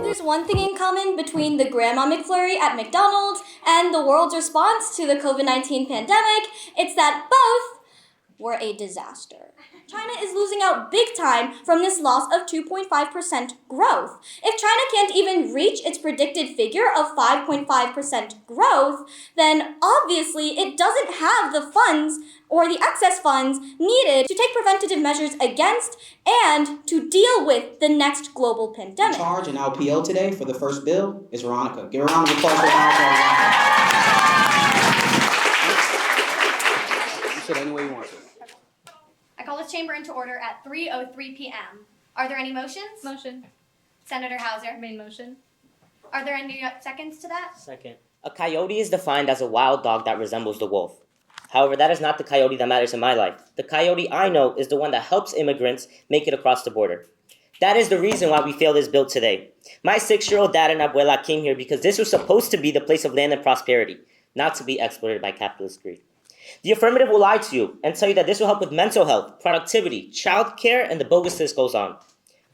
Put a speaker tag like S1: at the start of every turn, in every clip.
S1: There's one thing in common between the Grandma McFlurry at McDonald's and the world's response to the COVID-19 pandemic. It's that both were a disaster. China is losing out big time from this loss of 2.5% growth. If China can't even reach its predicted figure of 5.5% growth, then obviously it doesn't have the funds or the excess funds needed to take preventative measures against and to deal with the next global pandemic.
S2: In charge in our PO today for the first bill is Veronica. Give a round of applause for Veronica. You said any way you want to.
S3: I call this chamber into order at 3:03 p.m. Are there any motions?
S4: Motion.
S3: Senator Hauser.
S4: Main motion.
S3: Are there any seconds to that?
S5: Second. A coyote is defined as a wild dog that resembles the wolf. However, that is not the coyote that matters in my life. The coyote I know is the one that helps immigrants make it across the border. That is the reason why we failed this bill today. My 6-year-old dad and abuela came here because this was supposed to be the place of land and prosperity, not to be exploited by capitalist greed. The affirmative will lie to you and tell you that this will help with mental health, productivity, childcare, and the bogus list goes on.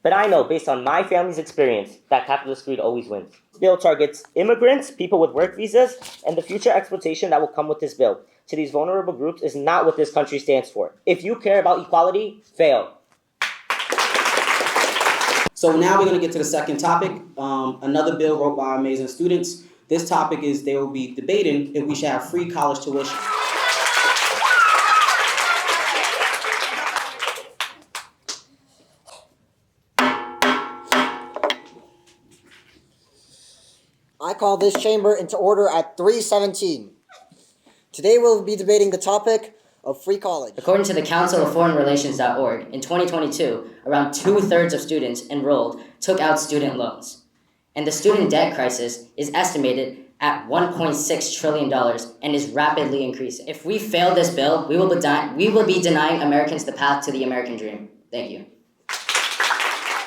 S5: But I know, based on my family's experience, that capitalist greed always wins. This bill targets immigrants, people with work visas, and the future exploitation that will come with this bill to these vulnerable groups is not what this country stands for. If you care about equality, fail.
S2: So now we're going to get to the second topic, another bill wrote by amazing students. This topic is they will be debating if we should have free college tuition.
S6: I call this chamber into order at 3:17. Today we'll be debating the topic of free college.
S7: According to the Council of Foreign Relations.org, in 2022, around 2/3 of students enrolled took out student loans. And the student debt crisis is estimated at $1.6 trillion and is rapidly increasing. If we fail this bill, we will be denying Americans the path to the American dream. Thank you.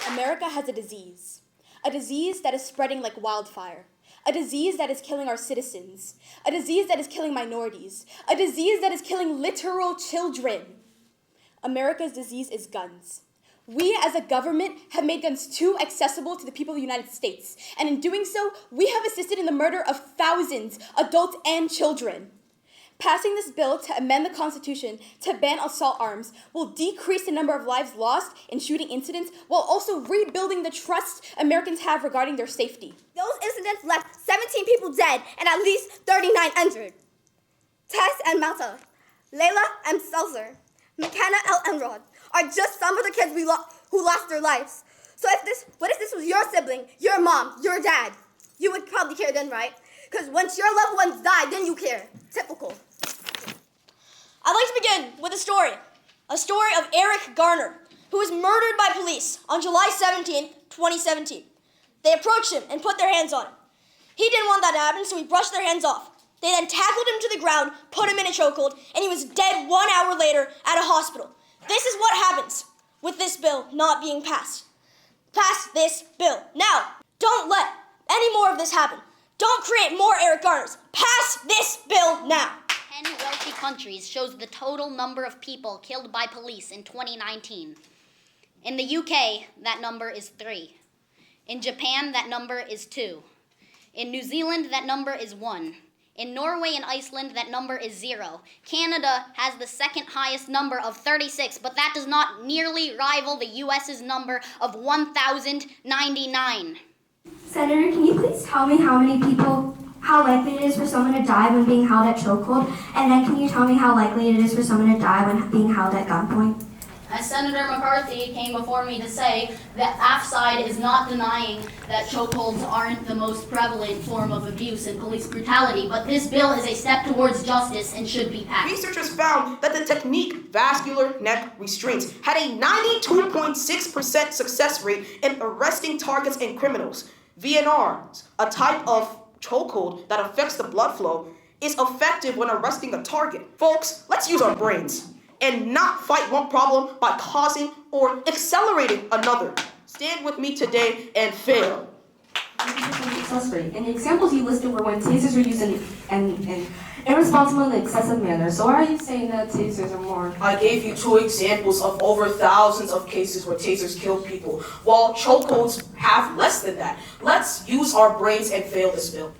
S1: America has a disease that is spreading like wildfire. A disease that is killing our citizens. A disease that is killing minorities. A disease that is killing literal children. America's disease is guns. We as a government have made guns too accessible to the people of the United States. And in doing so, we have assisted in the murder of thousands, adults and children. Passing this bill to amend the Constitution to ban assault arms will decrease the number of lives lost in shooting incidents while also rebuilding the trust Americans have regarding their safety.
S8: Those incidents left 17 people dead and at least 39 injured. Tess and Malta, Layla and Seltzer, McKenna L. Enrod are just some of the kids who lost their lives. So what if this was your sibling, your mom, your dad? You would probably care then, right? Because once your loved ones die, then you care. Typical.
S9: I'd like to begin with a story of Eric Garner, who was murdered by police on July 17, 2017. They approached him and put their hands on him. He didn't want that to happen, so he brushed their hands off. They then tackled him to the ground, put him in a chokehold, and he was dead 1 hour later at a hospital. This is what happens with this bill not being passed. Pass this bill. Now, don't let any more of this happen. Don't create more Eric Garners. Pass this bill now.
S10: 10 wealthy countries shows the total number of people killed by police in 2019. In the UK, that number is 3. In Japan, that number is 2. In New Zealand, that number is 1. In Norway and Iceland, that number is 0. Canada has the second highest number of 36, but that does not nearly rival the US's number of 1,099.
S11: Senator, can you please tell me how likely it is for someone to die when being held at chokehold? And then can you tell me how likely it is for someone to die when being held at gunpoint?
S10: As Senator McCarthy came before me to say, the AF side is not denying that chokeholds aren't the most prevalent form of abuse and police brutality, but this bill is a step towards justice and should be passed.
S12: Researchers found that the technique vascular neck restraints had a 92.6% success rate in arresting targets and criminals. VNRs, a type of chokehold that affects the blood flow, is effective when arresting a target. Folks, let's use our brains and not fight one problem by causing or accelerating another. Stand with me today and fail.
S13: Success rate. And the examples you listed were when tasers were used in irresponsible and excessive manner. So why are you saying that tasers are more?
S12: I gave you 2 examples of over thousands of cases where tasers killed people, while chokeholds have less than that. Let's use our brains and fail this bill.